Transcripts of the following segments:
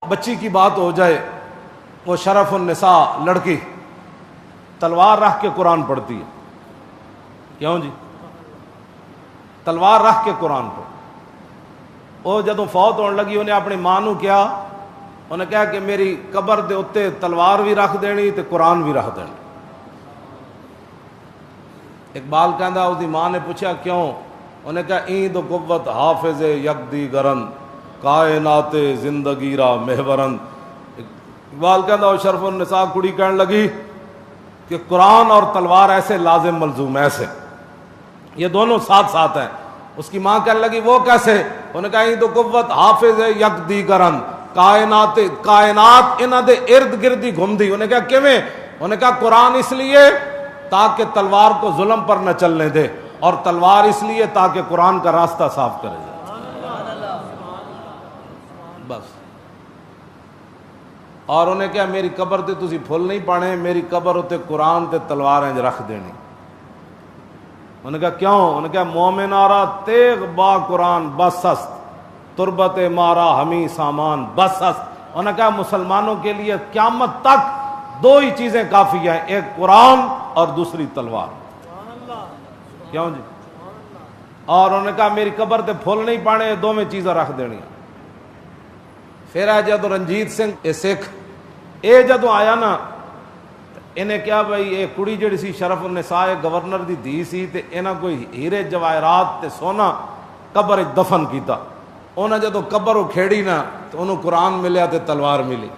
بچی کی بات ہو جائے، وہ شرف النساء لڑکی تلوار رکھ کے قرآن پڑھتی ہے. کیوں جی؟ تلوار رکھ کے قرآن پڑھ. وہ جدوں فوت ہونے لگی انہیں اپنی ماں نو کیا، انہیں کہا کہ میری قبر دے اتے تلوار بھی رکھ دینی تے قرآن بھی رکھ دینی. اقبال کہندا اس دی ماں نے پوچھا کیوں؟ انہیں کہا این دو قوت حافظ یک دیگرن کائنات زندگی را محورن. اقبال کہندا وہ شرف النساء کڑی کہنے لگی کہ قرآن اور تلوار ایسے لازم ملزوم ایسے، یہ دونوں ساتھ ساتھ ہیں. اس کی ماں کہنے لگی وہ کیسے؟ انہوں نے کہا این دو قوت حافظ یک دیگرن کائنات انہاں دے ارد گردی گھوم دی. انہیں کہا کیویں؟ انہوں نے کہا قرآن اس لیے تاکہ تلوار کو ظلم پر نہ چلنے دے، اور تلوار اس لیے تاکہ قرآن کا راستہ صاف کرے جائے. بس. اور انہیں کہا میری قبر تے تسی پھول نہیں پانے، میری قبر تے قرآن تے تلوار انج رکھ دینی. انہوں نے کہا کیوں؟ انہوں نے کہا مومن آرا تیغ با قرآن بس است، تربت مارا ہمیں سامان بس است. انہوں نے کہا مسلمانوں کے لیے قیامت تک دو ہی چیزیں کافی ہیں، ایک قرآن اور دوسری تلوار. کیوں جی؟ اور انہوں نے کہا میری قبر تے پھول نہیں پانے، دو میں چیزیں رکھ دینی. پھر ہے جدو رنجیت سنگھ اے سکھ اے جدو آیا نا، انہیں کیا بھائی یہ کڑی جڑی سی شرف النساء گورنر دی دھی سی تے انہاں کوئی ہیرے جواہرات تے سونا قبر دفن کیتا. انہاں جدو قبر کھیڑی نا تو انہوں قرآن ملیا تے تلوار ملی.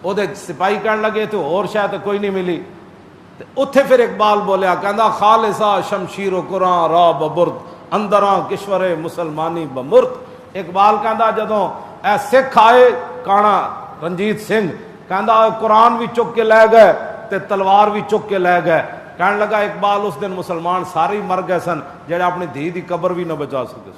وہ دے سپاہی کرن لگے تو اور شاید کوئی نہیں ملی. اتھے پھر اقبال بولیا کہندا خالصہ شمشیر و قرآن را ببرد اندراں کشور مسلمانی بمرد. اقبال کہندا جدوں اے سکھ آئے کانا رنجیت سنگھ کہندا قرآن بھی چک کے لے گئے تے تلوار بھی چک کے لے گئے. کہنے لگا اقبال اس دن مسلمان سارے مر گئے سن جڑے اپنی دھی دی قبر بھی نہ بچا سکے.